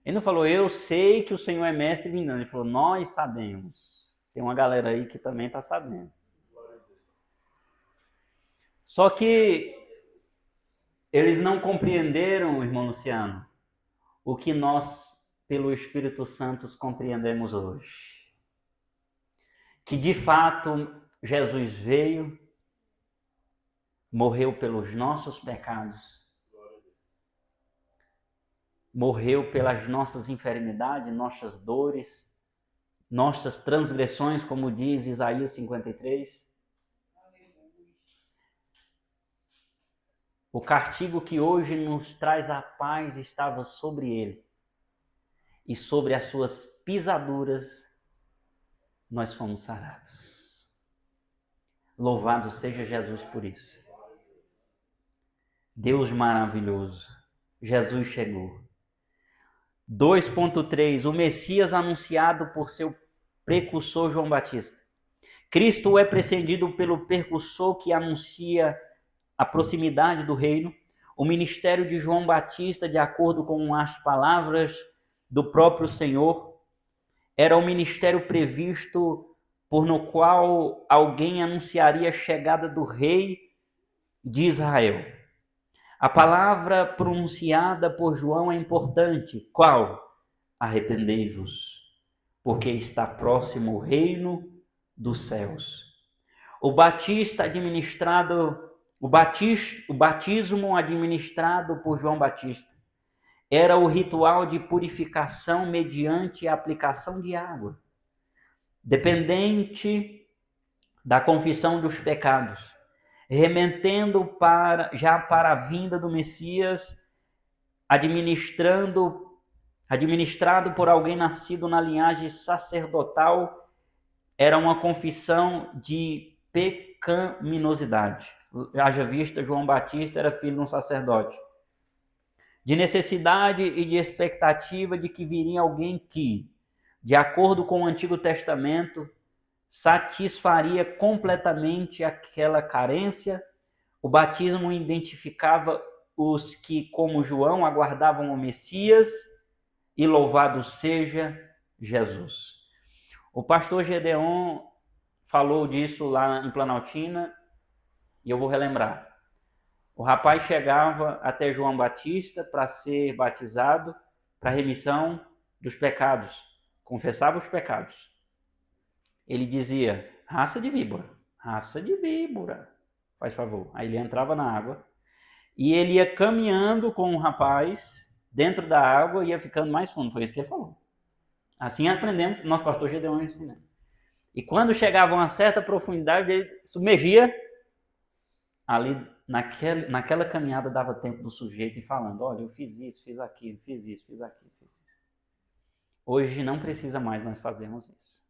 Ele não falou, eu sei que o Senhor é mestre vindo. Ele falou, nós sabemos. Tem uma galera aí que também está sabendo. Só que eles não compreenderam, irmão Luciano, o que nós, pelo Espírito Santo, compreendemos hoje. Que de fato Jesus veio, morreu pelos nossos pecados, morreu pelas nossas enfermidades, nossas dores, nossas transgressões, como diz Isaías 53. O castigo que hoje nos traz a paz estava sobre ele, e sobre as suas pisaduras nós fomos sarados. Louvado seja Jesus por isso. Deus maravilhoso, Jesus chegou. 2.3, o Messias anunciado por seu precursor João Batista. Cristo é precedido pelo precursor que anuncia a proximidade do reino. O ministério de João Batista, de acordo com as palavras do próprio Senhor, era o ministério previsto por no qual alguém anunciaria a chegada do rei de Israel. A palavra pronunciada por João é importante. Qual? Arrependei-vos, porque está próximo o reino dos céus. O batismo administrado por João Batista era o ritual de purificação mediante a aplicação de água, dependente da confissão dos pecados, remetendo para a vinda do Messias, administrado por alguém nascido na linhagem sacerdotal, era uma confissão de pecaminosidade. Haja vista, João Batista era filho de um sacerdote. De necessidade e de expectativa de que viria alguém que, de acordo com o Antigo Testamento, satisfaria completamente aquela carência. O batismo identificava os que, como João, aguardavam o Messias, e louvado seja Jesus. O pastor Gedeon falou disso lá em Planaltina, e eu vou relembrar. O rapaz chegava até João Batista para ser batizado, para remissão dos pecados, confessava os pecados. Ele dizia, raça de víbora, faz favor. Aí ele entrava na água e ele ia caminhando com o rapaz dentro da água e ia ficando mais fundo, foi isso que ele falou. Assim aprendemos, nosso pastor Gedeon ensinou. E quando chegava a uma certa profundidade, ele submergia. Ali, naquela caminhada, dava tempo do sujeito ir falando, olha, eu fiz isso, fiz aquilo, fiz isso, fiz aquilo, fiz isso. Hoje não precisa mais nós fazermos isso.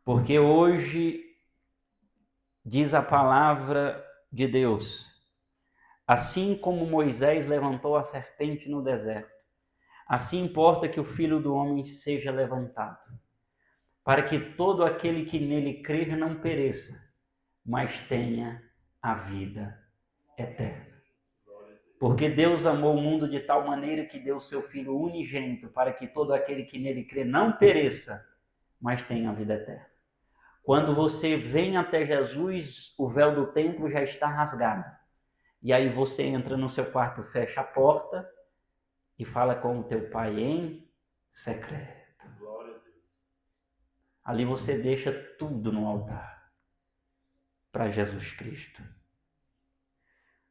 Porque hoje, diz a palavra de Deus, assim como Moisés levantou a serpente no deserto, assim importa que o Filho do Homem seja levantado, para que todo aquele que nele crer não pereça, mas tenha a vida eterna. Porque Deus amou o mundo de tal maneira que deu o seu Filho unigênito, para que todo aquele que nele crê não pereça, mas tenha a vida eterna. Quando você vem até Jesus, o véu do templo já está rasgado. E aí você entra no seu quarto, fecha a porta e fala com o teu pai em secreto. Glória a Deus. Ali você deixa tudo no altar para Jesus Cristo.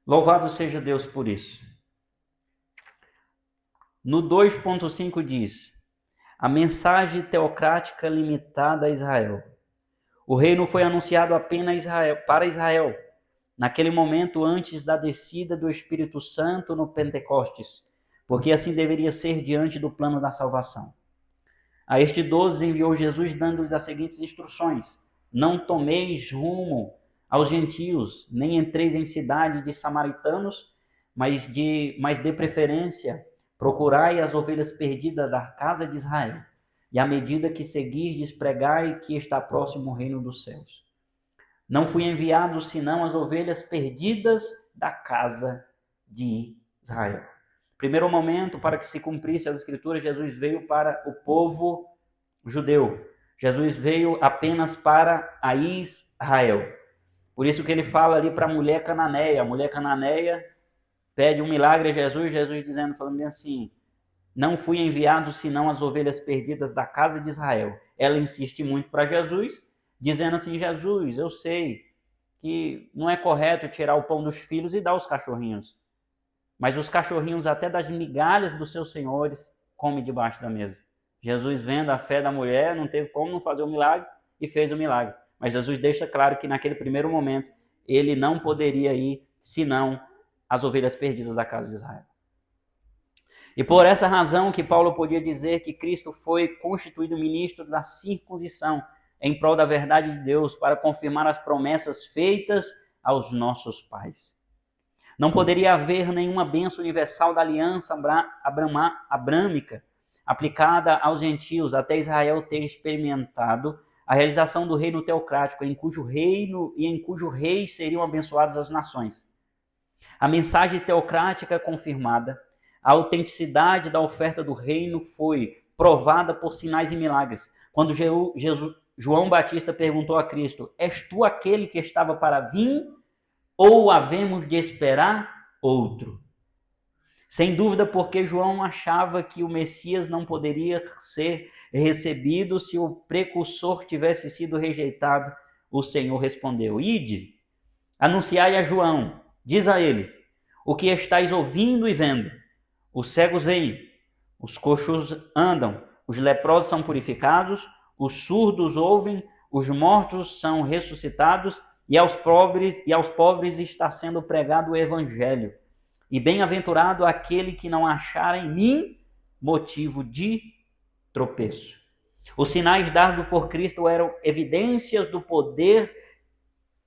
Louvado seja Deus por isso. No 2.5 diz, a mensagem teocrática limitada a Israel. O reino foi anunciado apenas para Israel, naquele momento antes da descida do Espírito Santo no Pentecostes, porque assim deveria ser diante do plano da salvação. A este 12 enviou Jesus dando-lhes as seguintes instruções: não tomeis rumo aos gentios, nem entreis em cidade de samaritanos, mas de preferência procurai as ovelhas perdidas da casa de Israel. E à medida que seguirdes, pregai que está próximo o reino dos céus. Não fui enviado senão as ovelhas perdidas da casa de Israel. Primeiro momento, para que se cumprisse as escrituras, Jesus veio para o povo judeu. Jesus veio apenas para a Israel. Por isso que ele fala ali para a mulher cananeia. A mulher cananeia pede um milagre a Jesus, Jesus falando assim, não fui enviado senão as ovelhas perdidas da casa de Israel. Ela insiste muito para Jesus, dizendo assim, Jesus, eu sei que não é correto tirar o pão dos filhos e dar aos cachorrinhos, mas os cachorrinhos até das migalhas dos seus senhores comem debaixo da mesa. Jesus, vendo a fé da mulher, não teve como não fazer o milagre e fez o milagre. Mas Jesus deixa claro que naquele primeiro momento ele não poderia ir senão as ovelhas perdidas da casa de Israel. E por essa razão que Paulo podia dizer que Cristo foi constituído ministro da circuncisão em prol da verdade de Deus para confirmar as promessas feitas aos nossos pais. Não poderia haver nenhuma bênção universal da aliança abrâmica aplicada aos gentios até Israel ter experimentado a realização do reino teocrático, em cujo rei seriam abençoadas as nações. A mensagem teocrática confirmada, a autenticidade da oferta do reino foi provada por sinais e milagres. Quando João Batista perguntou a Cristo, és tu aquele que estava para vir ou havemos de esperar outro? Sem dúvida, porque João achava que o Messias não poderia ser recebido se o precursor tivesse sido rejeitado, o Senhor respondeu, ide, anunciai a João, diz a ele, o que estáis ouvindo e vendo. Os cegos veem, os coxos andam, os leprosos são purificados, os surdos ouvem, os mortos são ressuscitados e aos pobres está sendo pregado o evangelho. E bem-aventurado aquele que não achar em mim motivo de tropeço. Os sinais dados por Cristo eram evidências do poder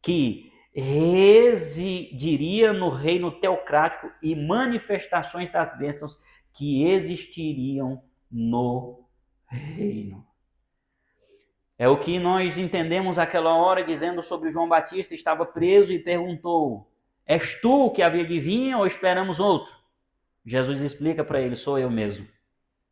que residiria no reino teocrático e manifestações das bênçãos que existiriam no reino. É o que nós entendemos aquela hora dizendo sobre João Batista, estava preso e perguntou, és tu o que havia de vir ou esperamos outro? Jesus explica para ele, sou eu mesmo.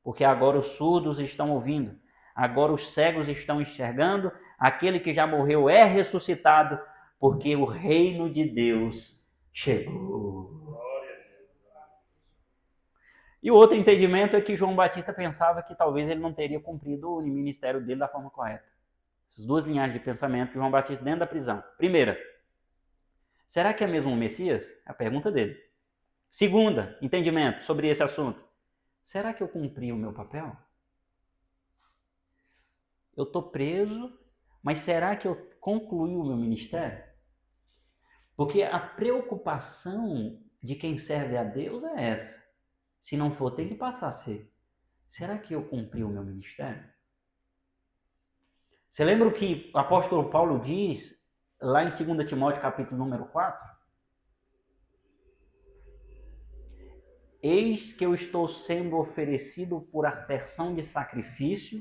Porque agora os surdos estão ouvindo, agora os cegos estão enxergando, aquele que já morreu é ressuscitado, porque o reino de Deus chegou. E o outro entendimento é que João Batista pensava que talvez ele não teria cumprido o ministério dele da forma correta. Essas duas linhagens de pensamento de João Batista dentro da prisão. Primeira, será que é mesmo o Messias? É a pergunta dele. Segunda, entendimento sobre esse assunto. Será que eu cumpri o meu papel? Eu estou preso, mas será que eu concluí o meu ministério? Porque a preocupação de quem serve a Deus é essa. Se não for, tem que passar a ser. Será que eu cumpri o meu ministério? Você lembra o que o apóstolo Paulo diz lá em 2 Timóteo capítulo número 4? Eis que eu estou sendo oferecido por aspersão de sacrifício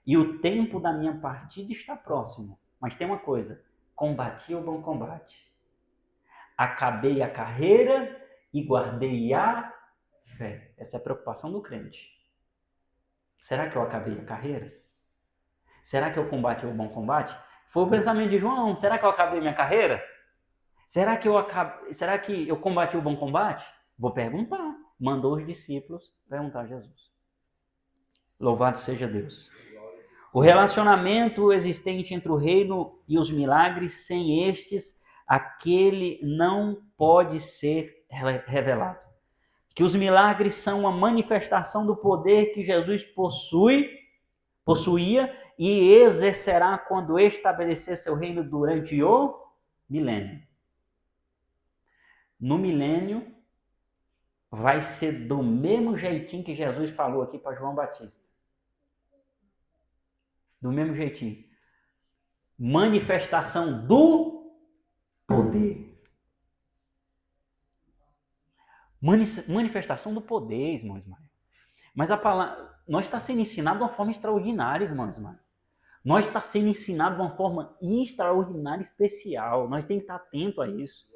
e o tempo da minha partida está próximo. Mas tem uma coisa, combati o bom combate. Acabei a carreira e guardei a fé. Essa é a preocupação do crente. Será que eu acabei a carreira? Será que eu combati o bom combate? Foi o pensamento de João. Será que eu acabei minha carreira? Será que eu combati o bom combate? Vou perguntar. Mandou os discípulos perguntar a Jesus. Louvado seja Deus. O relacionamento existente entre o reino e os milagres, sem estes, aquele não pode ser revelado. Que os milagres são uma manifestação do poder que Jesus possuía e exercerá quando estabelecer seu reino durante o milênio. No milênio, vai ser do mesmo jeitinho que Jesus falou aqui para João Batista. Do mesmo jeitinho. Manifestação do poder. Manifestação do poder, irmão Ismael. Mas a palavra, nós está sendo ensinado de uma forma extraordinária, irmão Ismael. Nós está sendo ensinado de uma forma extraordinária, especial. Nós temos que estar atento a isso.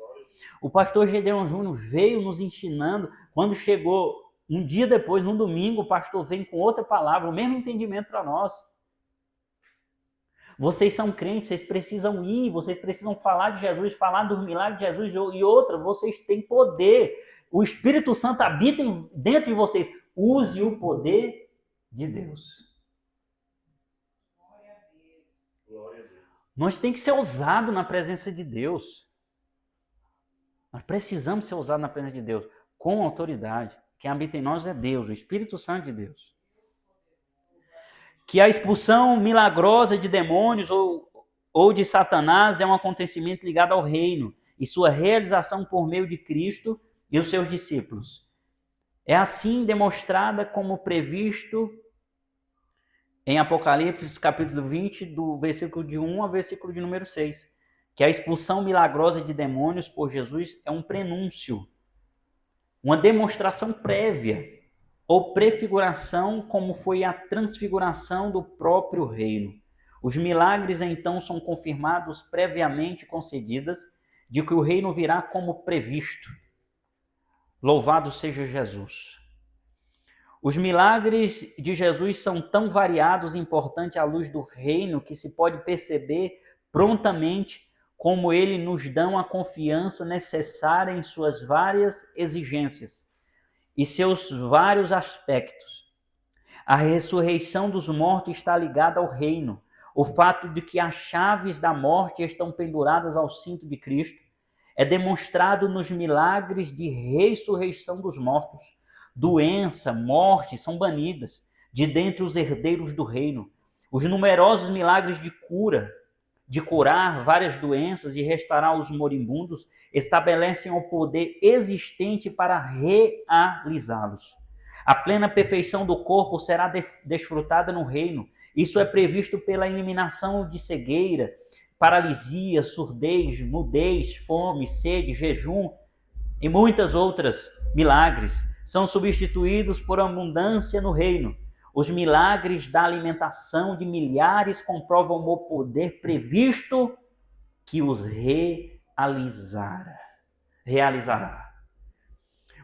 O pastor Gedeon Júnior veio nos ensinando. Quando chegou um dia depois, no domingo, o pastor vem com outra palavra, o mesmo entendimento para nós. Vocês são crentes, vocês precisam ir, vocês precisam falar de Jesus, falar dos milagres de Jesus e outra, vocês têm poder. O Espírito Santo habita dentro de vocês. Use o poder de Deus. Nós temos que ser ousados na presença de Deus. Nós precisamos ser ousados na presença de Deus, com autoridade. Quem habita em nós é Deus, o Espírito Santo de Deus. Que a expulsão milagrosa de demônios ou de Satanás é um acontecimento ligado ao reino e sua realização por meio de Cristo e os seus discípulos. É assim demonstrada como previsto em Apocalipse, capítulo 20, do versículo de 1 ao versículo de número 6, que a expulsão milagrosa de demônios por Jesus é um prenúncio, uma demonstração prévia ou prefiguração, como foi a transfiguração do próprio reino. Os milagres, então, são confirmados previamente concedidas de que o reino virá como previsto. Louvado seja Jesus. Os milagres de Jesus são tão variados e importantes à luz do reino que se pode perceber prontamente como ele nos dão a confiança necessária em suas várias exigências e seus vários aspectos. A ressurreição dos mortos está ligada ao reino. O fato de que as chaves da morte estão penduradas ao cinto de Cristo é demonstrado nos milagres de ressurreição dos mortos. Doença, morte são banidas de dentre os herdeiros do reino. Os numerosos milagres de curar várias doenças e restaurar os moribundos, estabelecem o poder existente para realizá-los. A plena perfeição do corpo será desfrutada no reino. Isso é previsto pela eliminação de cegueira, paralisia, surdez, mudez, fome, sede, jejum e muitas outras milagres são substituídos por abundância no reino. Os milagres da alimentação de milhares comprovam o poder previsto que os realizará.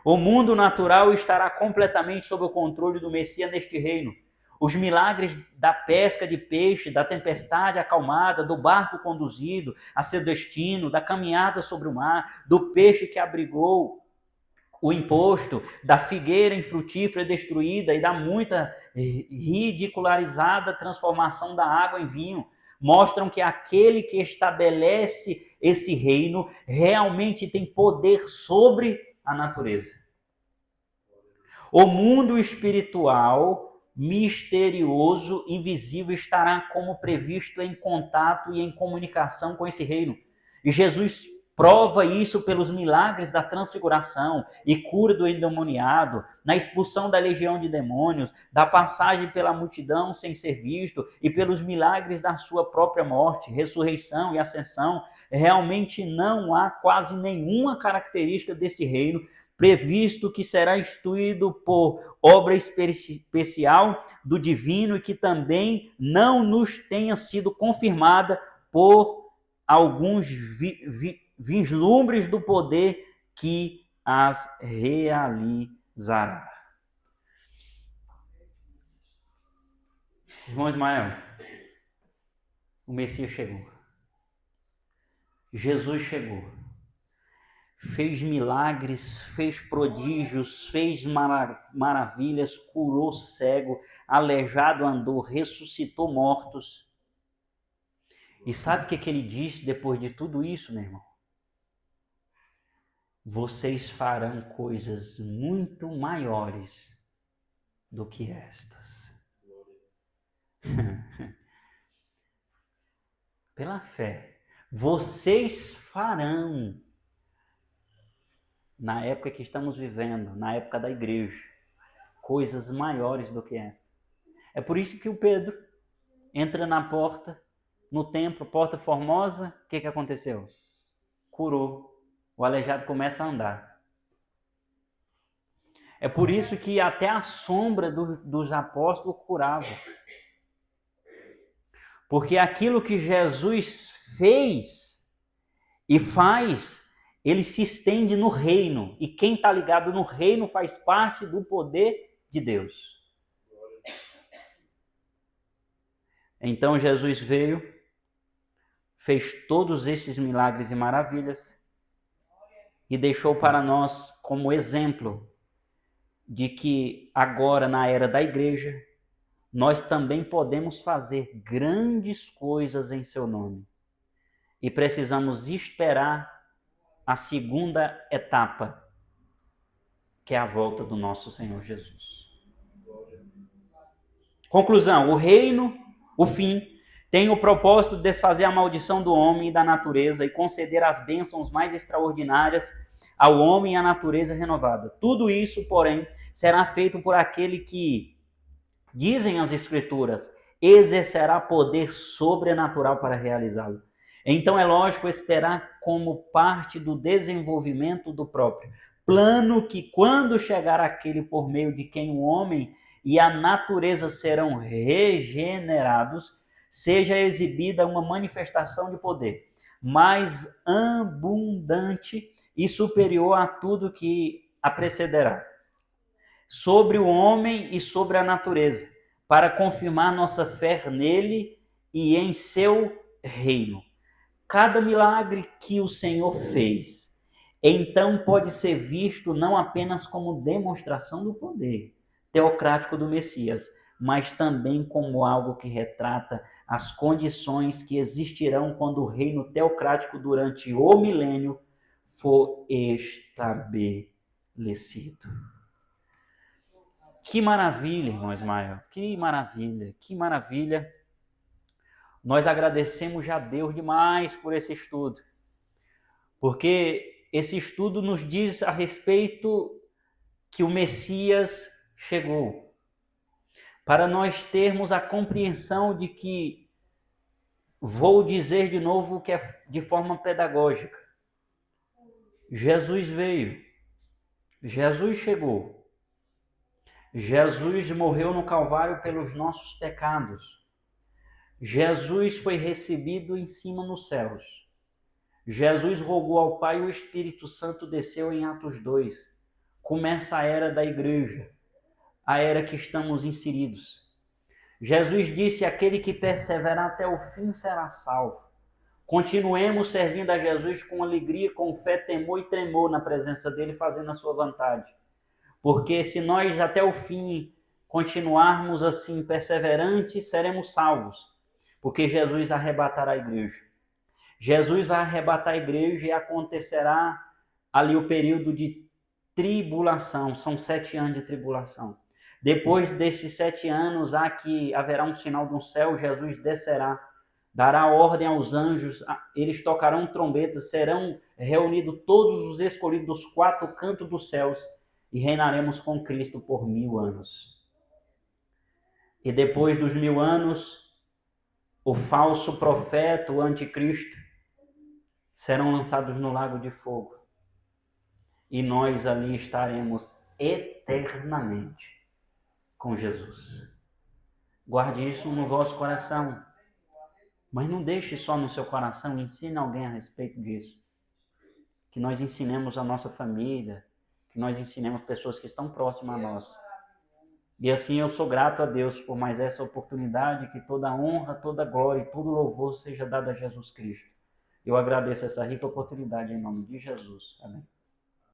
O mundo natural estará completamente sob o controle do Messias neste reino. Os milagres da pesca de peixe, da tempestade acalmada, do barco conduzido a seu destino, da caminhada sobre o mar, do peixe que abrigou o imposto, da figueira infrutífera destruída e da muita ridicularizada transformação da água em vinho, mostram que aquele que estabelece esse reino realmente tem poder sobre a natureza. O mundo espiritual, misterioso, invisível, estará como previsto em contato e em comunicação com esse reino. E Jesus prova isso pelos milagres da transfiguração e cura do endemoniado, na expulsão da legião de demônios, da passagem pela multidão sem ser visto e pelos milagres da sua própria morte, ressurreição e ascensão. Realmente não há quase nenhuma característica desse reino previsto que será instituído por obra especial do divino e que também não nos tenha sido confirmada por alguns vislumbres do poder que as realizará. Irmão Ismael, o Messias chegou. Jesus chegou. Fez milagres, fez prodígios, fez maravilhas, curou cego, aleijado andou, ressuscitou mortos. E sabe o que ele disse depois de tudo isso, meu irmão? Vocês farão coisas muito maiores do que estas. Pela fé, vocês farão, na época que estamos vivendo, na época da igreja, coisas maiores do que esta. É por isso que o Pedro entra na porta, no templo, porta formosa, o que aconteceu? curou. O aleijado começa a andar. É por isso que até a sombra dos apóstolos curava. Porque aquilo que Jesus fez e faz, ele se estende no reino. E quem está ligado no reino faz parte do poder de Deus. Então Jesus veio, fez todos estes milagres e maravilhas e deixou para nós como exemplo de que agora, na era da igreja, nós também podemos fazer grandes coisas em seu nome. E precisamos esperar a segunda etapa, que é a volta do nosso Senhor Jesus. Conclusão: o reino, o fim, tem o propósito de desfazer a maldição do homem e da natureza e conceder as bênçãos mais extraordinárias ao homem e à natureza renovada. Tudo isso, porém, será feito por aquele que, dizem as Escrituras, exercerá poder sobrenatural para realizá-lo. Então é lógico esperar como parte do desenvolvimento do próprio plano que, quando chegar aquele por meio de quem o homem e a natureza serão regenerados, seja exibida uma manifestação de poder mais abundante e superior a tudo que a precederá, sobre o homem e sobre a natureza, para confirmar nossa fé nele e em seu reino. Cada milagre que o Senhor fez, então pode ser visto não apenas como demonstração do poder teocrático do Messias, mas também como algo que retrata as condições que existirão quando o reino teocrático durante o milênio for estabelecido. Que maravilha, irmão Ismael, que maravilha, que maravilha. Nós agradecemos a Deus demais por esse estudo, porque esse estudo nos diz a respeito que o Messias chegou, para nós termos a compreensão de que, vou dizer de novo que é de forma pedagógica, Jesus veio, Jesus chegou, Jesus morreu no Calvário pelos nossos pecados, Jesus foi recebido em cima nos céus, Jesus rogou ao Pai e o Espírito Santo desceu em Atos 2. Começa a era da igreja, a era que estamos inseridos. Jesus disse: aquele que perseverar até o fim será salvo. Continuemos servindo a Jesus com alegria, com fé, temor e tremor na presença dele, fazendo a sua vontade. Porque se nós até o fim continuarmos assim perseverantes, seremos salvos. Porque Jesus arrebatará a igreja. Jesus vai arrebatar a igreja e acontecerá ali o período de tribulação. São 7 anos de tribulação. Depois desses 7 anos, haverá um sinal do céu, Jesus descerá, dará ordem aos anjos, eles tocarão trombetas, serão reunidos todos os escolhidos dos 4 cantos dos céus e reinaremos com Cristo por 1000 anos. E depois dos 1000 anos, o falso profeta, o anticristo, serão lançados no lago de fogo. E nós ali estaremos eternamente com Jesus. Guarde isso no vosso coração. Mas não deixe só no seu coração, ensine alguém a respeito disso. Que nós ensinemos a nossa família, que nós ensinemos pessoas que estão próximas a nós. E assim eu sou grato a Deus por mais essa oportunidade, que toda honra, toda glória e todo louvor seja dado a Jesus Cristo. Eu agradeço essa rica oportunidade em nome de Jesus. Amém.